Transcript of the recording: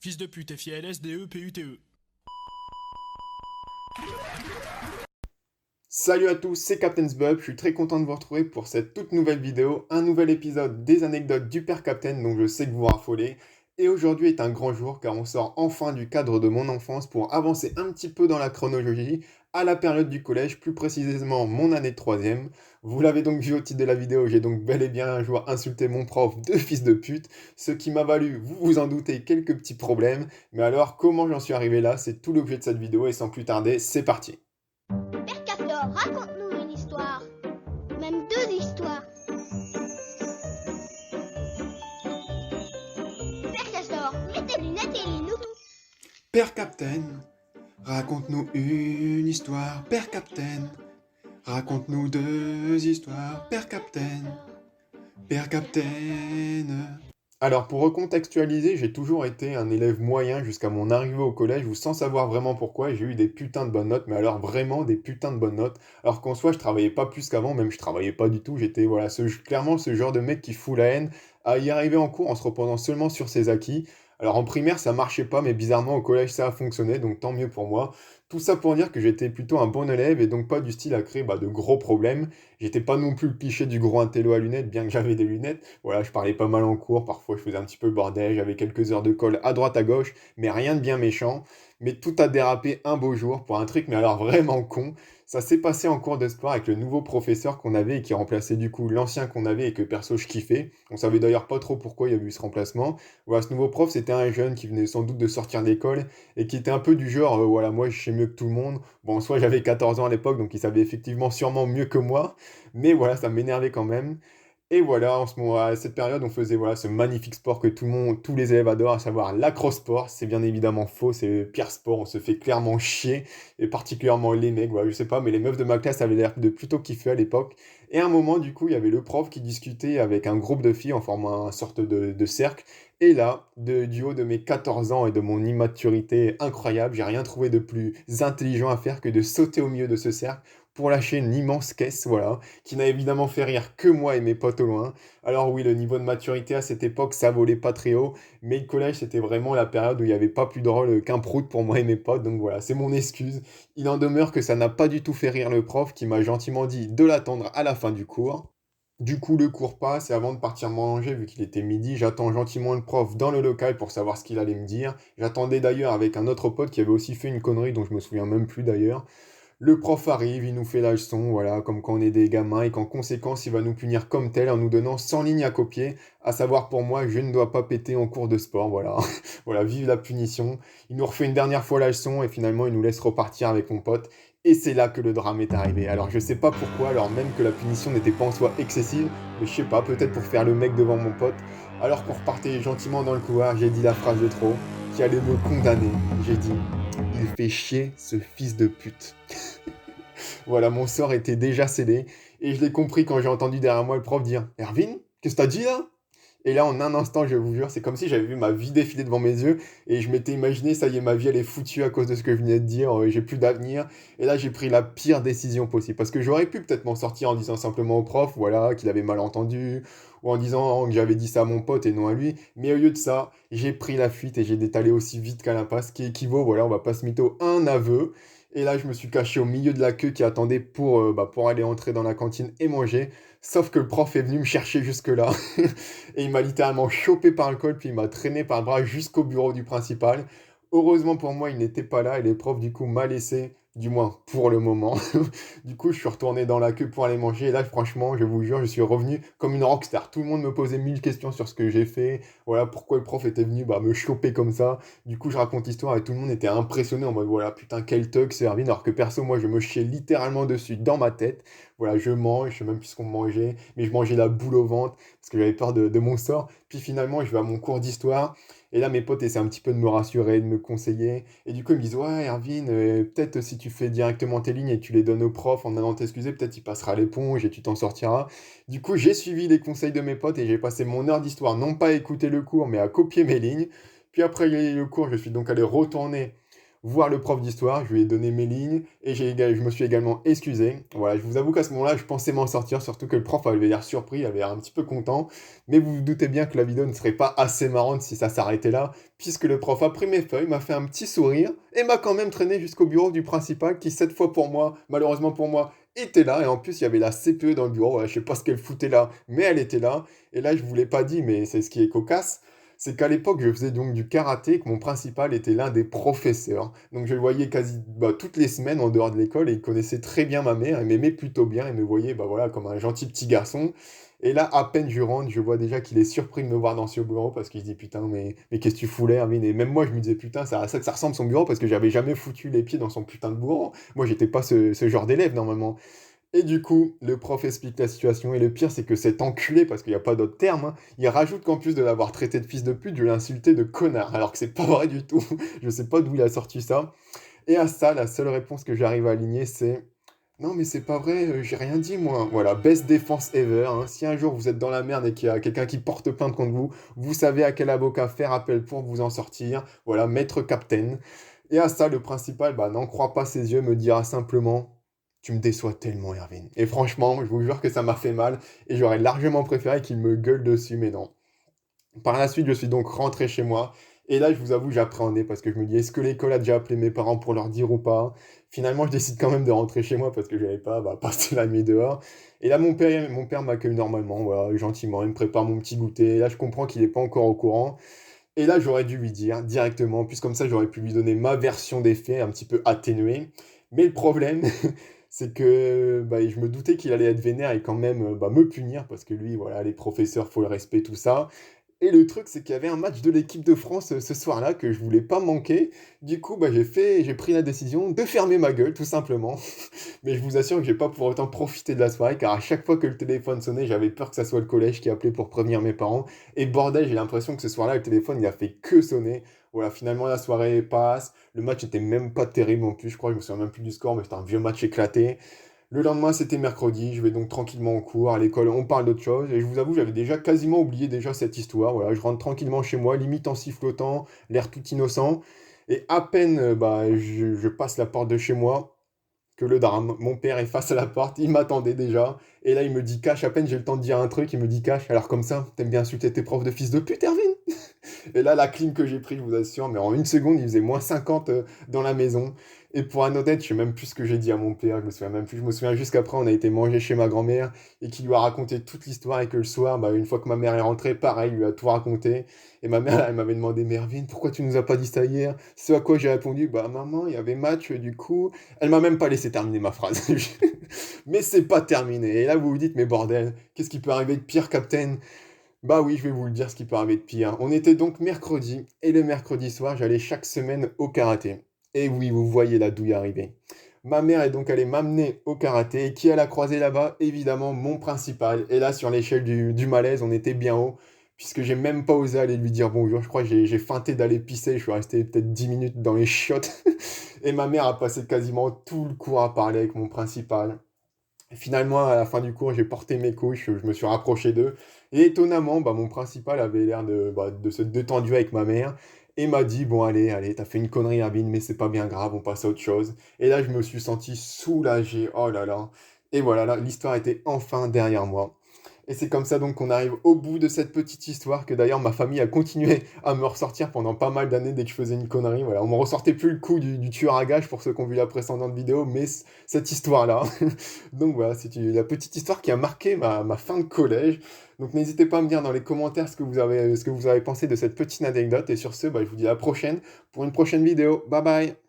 Fils de pute, FILSDE, PUTE. Salut à tous, c'est Captain Bub, je suis très content de vous retrouver pour cette toute nouvelle vidéo, un nouvel épisode des anecdotes du Père Captain, dont je sais que vous raffolez. Et aujourd'hui est un grand jour car on sort enfin du cadre de mon enfance pour avancer un petit peu dans la chronologie à la période du collège, plus précisément mon année de troisième. Vous l'avez donc vu au titre de la vidéo, j'ai donc bel et bien un jour insulté mon prof de fils de pute, ce qui m'a valu, vous vous en doutez, quelques petits problèmes. Mais alors comment j'en suis arrivé là, c'est tout l'objet de cette vidéo et sans plus tarder, c'est parti. Père Castor, raconte-nous une histoire. Même deux histoires. Père Castor, mets tes lunettes et lis-nous. Père Captain, raconte-nous une histoire, Père Captain. Raconte-nous deux histoires, Père Captain. Père Captain. Alors, pour recontextualiser, j'ai toujours été un élève moyen jusqu'à mon arrivée au collège où, sans savoir vraiment pourquoi, j'ai eu des putains de bonnes notes, mais alors vraiment des putains de bonnes notes. Alors qu'en soi, je travaillais pas plus qu'avant, même je travaillais pas du tout. J'étais voilà, clairement ce genre de mec qui fout la haine à y arriver en cours en se reposant seulement sur ses acquis. Alors en primaire, ça marchait pas, mais bizarrement au collège, ça a fonctionné, donc tant mieux pour moi. Tout ça pour dire que j'étais plutôt un bon élève et donc pas du style à créer de gros problèmes. J'étais pas non plus le cliché du gros intello à lunettes, bien que j'avais des lunettes. Voilà, je parlais pas mal en cours, parfois je faisais un petit peu le bordel, j'avais quelques heures de colle à droite à gauche, mais rien de bien méchant. Mais tout a dérapé un beau jour pour un truc, mais alors vraiment con. Ça s'est passé en cours de sport avec le nouveau professeur qu'on avait et qui remplaçait du coup l'ancien qu'on avait et que perso je kiffais. On savait d'ailleurs pas trop pourquoi il y avait eu ce remplacement. Voilà, ce nouveau prof, c'était un jeune qui venait sans doute de sortir d'école et qui était un peu du genre, voilà, moi je sais mieux que tout le monde. Bon, soit j'avais 14 ans à l'époque, donc il savait effectivement sûrement mieux que moi, mais voilà, ça m'énervait quand même. Et voilà, en ce moment, à cette période, on faisait voilà, ce magnifique sport que tout le monde, tous les élèves adorent, à savoir l'acrosport. C'est bien évidemment faux, c'est le pire sport, on se fait clairement chier, et particulièrement les mecs, voilà, je sais pas, mais les meufs de ma classe avaient l'air de plutôt kiffer à l'époque. Et à un moment, du coup, il y avait le prof qui discutait avec un groupe de filles en formant une sorte de cercle. Et là, du haut de mes 14 ans et de mon immaturité incroyable, j'ai rien trouvé de plus intelligent à faire que de sauter au milieu de ce cercle pour lâcher une immense caisse, voilà, qui n'a évidemment fait rire que moi et mes potes au loin. Alors oui, le niveau de maturité à cette époque, ça volait pas très haut, mais le collège, c'était vraiment la période où il n'y avait pas plus drôle qu'un prout pour moi et mes potes, donc voilà, c'est mon excuse. Il en demeure que ça n'a pas du tout fait rire le prof, qui m'a gentiment dit de l'attendre à la fin du cours. Du coup, le cours passe et avant de partir manger, vu qu'il était midi, j'attends gentiment le prof dans le local pour savoir ce qu'il allait me dire. J'attendais d'ailleurs avec un autre pote qui avait aussi fait une connerie dont je me souviens même plus d'ailleurs. Le prof arrive, il nous fait la leçon, voilà, comme quand on est des gamins, et qu'en conséquence, il va nous punir comme tel en nous donnant 100 lignes à copier, à savoir pour moi, je ne dois pas péter en cours de sport, voilà. Voilà, vive la punition. Il nous refait une dernière fois la leçon, et finalement, il nous laisse repartir avec mon pote. Et c'est là que le drame est arrivé. Alors, je sais pas pourquoi, alors même que la punition n'était pas en soi excessive, mais je sais pas, peut-être pour faire le mec devant mon pote. Alors qu'on repartait gentiment dans le couloir, j'ai dit la phrase de trop, qui allait me condamner. J'ai dit, il fait chier ce fils de pute. Voilà, mon sort était déjà scellé. Et je l'ai compris quand j'ai entendu derrière moi le prof dire Erwin, qu'est-ce que t'as dit là? Et là, en un instant, je vous jure, c'est comme si j'avais vu ma vie défiler devant mes yeux et je m'étais imaginé, ça y est, ma vie, elle est foutue à cause de ce que je venais de dire, j'ai plus d'avenir. Et là, j'ai pris la pire décision possible. Parce que j'aurais pu peut-être m'en sortir en disant simplement au prof, voilà, qu'il avait mal entendu, ou en disant que j'avais dit ça à mon pote et non à lui. Mais au lieu de ça, j'ai pris la fuite et j'ai détalé aussi vite qu'à l'impasse, qui équivaut, voilà, on va pas se mytho, un aveu. Et là, je me suis caché au milieu de la queue qui attendait pour aller entrer dans la cantine et manger. Sauf que le prof est venu me chercher jusque-là. Et il m'a littéralement chopé par le col, puis il m'a traîné par le bras jusqu'au bureau du principal. Heureusement pour moi, il n'était pas là et les profs, du coup, m'a laissé, du moins pour le moment. Du coup, je suis retourné dans la queue pour aller manger. Et là, franchement, je vous jure, je suis revenu comme une rockstar. Tout le monde me posait 1000 questions sur ce que j'ai fait. Voilà, pourquoi le prof était venu me choper comme ça. Du coup, je raconte l'histoire et tout le monde était impressionné en mode, voilà, putain, quel thug c'est Erwin. Alors que perso, moi, je me chiais littéralement dessus dans ma tête. Voilà, je mange, je sais même plus ce qu'on mangeait, mais je mangeais la boule au ventre parce que j'avais peur de mon sort. Puis finalement, je vais à mon cours d'histoire. Et là, mes potes essaient un petit peu de me rassurer, de me conseiller. Et du coup, ils me disent, ouais, Erwin, peut-être si tu fais directement tes lignes et que tu les donnes au prof en allant t'excuser, peut-être il passera l'éponge et tu t'en sortiras. Du coup, j'ai suivi les conseils de mes potes et j'ai passé mon heure d'histoire, non pas à écouter le cours, mais à copier mes lignes. Puis après le cours, je suis donc allé retourner voir le prof d'histoire, je lui ai donné mes lignes et je me suis également excusé. Voilà, je vous avoue qu'à ce moment-là, je pensais m'en sortir, surtout que le prof avait l'air surpris, il avait l'air un petit peu content. Mais vous vous doutez bien que la vidéo ne serait pas assez marrante si ça s'arrêtait là, puisque le prof a pris mes feuilles, m'a fait un petit sourire et m'a quand même traîné jusqu'au bureau du principal qui, cette fois pour moi, malheureusement pour moi, était là. Et en plus, il y avait la CPE dans le bureau. Voilà, je sais pas ce qu'elle foutait là, mais elle était là. Et là, je vous l'ai pas dit, mais c'est ce qui est cocasse. C'est qu'à l'époque, je faisais donc du karaté, que mon principal était l'un des professeurs. Donc je le voyais quasi toutes les semaines en dehors de l'école et il connaissait très bien ma mère, il m'aimait plutôt bien, il me voyait voilà, comme un gentil petit garçon. Et là, à peine je rentre, je vois déjà qu'il est surpris de me voir dans ce bureau parce qu'il se dit putain, mais qu'est-ce que tu fous là, Hermine? Et même moi, je me disais putain, c'est à ça que ça ressemble son bureau parce que j'avais jamais foutu les pieds dans son putain de bureau. Moi, j'étais pas ce genre d'élève normalement. Et du coup, le prof explique la situation, et le pire, c'est que cet enculé, parce qu'il n'y a pas d'autre terme, hein, il rajoute qu'en plus de l'avoir traité de fils de pute, je l'ai insulté de connard, alors que c'est pas vrai du tout. Je sais pas d'où il a sorti ça. Et à ça, la seule réponse que j'arrive à aligner, c'est non, mais c'est pas vrai, j'ai rien dit moi. Voilà, best défense ever, hein. Si un jour vous êtes dans la merde et qu'il y a quelqu'un qui porte plainte contre vous, vous savez à quel avocat faire appel pour vous en sortir. Voilà, maître captain. Et à ça, le principal, n'en croit pas ses yeux, me dira simplement tu me déçois tellement, Erwin. Et franchement, je vous jure que ça m'a fait mal et j'aurais largement préféré qu'il me gueule dessus, mais non. Par la suite, je suis donc rentré chez moi. Et là, je vous avoue, j'appréhendais parce que je me dis, est-ce que l'école a déjà appelé mes parents pour leur dire ou pas? Finalement, je décide quand même de rentrer chez moi parce que je n'avais pas passer la nuit dehors. Et là, mon père m'accueille normalement, voilà, gentiment. Il me prépare mon petit goûter. Et là, je comprends qu'il n'est pas encore au courant. Et là, j'aurais dû lui dire directement, puisque comme ça, j'aurais pu lui donner ma version des faits, un petit peu atténuée. Mais le problème, c'est que je me doutais qu'il allait être vénère et quand même me punir, parce que lui, voilà, les professeurs, faut le respect, tout ça. Et le truc, c'est qu'il y avait un match de l'équipe de France ce soir-là que je voulais pas manquer. Du coup, j'ai pris la décision de fermer ma gueule, tout simplement. Mais je vous assure que j'ai pas pour autant profité de la soirée, car à chaque fois que le téléphone sonnait, j'avais peur que ça soit le collège qui appelait pour prévenir mes parents. Et bordel, j'ai l'impression que ce soir-là, le téléphone, il a fait que sonner. Voilà, finalement, la soirée passe. Le match était même pas terrible non plus, je crois. Je me souviens même plus du score, mais c'était un vieux match éclaté. Le lendemain, c'était mercredi, je vais donc tranquillement en cours, à l'école, on parle d'autre chose, et je vous avoue, j'avais déjà quasiment oublié déjà cette histoire, voilà, je rentre tranquillement chez moi, limite en sifflotant, l'air tout innocent, et à peine je passe la porte de chez moi, que le drame, mon père est face à la porte, il m'attendait déjà, et là il me dit cache, à peine j'ai le temps de dire un truc, il me dit cache, alors comme ça, t'aimes bien insulter tes profs de fils de pute, Erwin? Et là, la clim que j'ai pris, je vous assure, mais en une seconde, il faisait -50 dans la maison. Et pour un honnête, je sais même plus ce que j'ai dit à mon père, je me souviens même plus. Je me souviens juste qu'après, on a été manger chez ma grand-mère et qu'il lui a raconté toute l'histoire et que le soir, une fois que ma mère est rentrée, pareil, il lui a tout raconté. Et ma mère, elle m'avait demandé, Mervyn, pourquoi tu nous as pas dit ça hier? Ce à quoi j'ai répondu, maman, il y avait match, du coup. Elle m'a même pas laissé terminer ma phrase. Mais c'est pas terminé. Et là, vous vous dites, mais bordel, qu'est-ce qui peut arriver de pire, Captain? Bah oui, je vais vous le dire ce qui peut arriver de pire. On était donc mercredi, et le mercredi soir, j'allais chaque semaine au karaté. Et oui, vous voyez la douille arriver. Ma mère est donc allée m'amener au karaté, et qui elle a croisé là-bas? Évidemment, mon principal. Et là, sur l'échelle du malaise, on était bien haut, puisque j'ai même pas osé aller lui dire bonjour. Je crois que j'ai feinté d'aller pisser, je suis resté peut-être 10 minutes dans les chiottes. Et ma mère a passé quasiment tout le cours à parler avec mon principal. Finalement, à la fin du cours, j'ai porté mes couches, je me suis rapproché d'eux. Et étonnamment, mon principal avait l'air de se détendu avec ma mère et m'a dit, bon, allez, allez, t'as fait une connerie, Arbin, mais c'est pas bien grave, on passe à autre chose. Et là, je me suis senti soulagé, oh là là. Et voilà, là, l'histoire était enfin derrière moi. Et c'est comme ça donc qu'on arrive au bout de cette petite histoire que d'ailleurs ma famille a continué à me ressortir pendant pas mal d'années dès que je faisais une connerie. Voilà, on me ressortait plus le coup du tueur à gages pour ceux qui ont vu la précédente vidéo, mais cette histoire-là. Donc voilà, c'est la petite histoire qui a marqué ma fin de collège. Donc n'hésitez pas à me dire dans les commentaires ce que vous avez pensé de cette petite anecdote. Et sur ce, je vous dis à la prochaine pour une prochaine vidéo. Bye bye!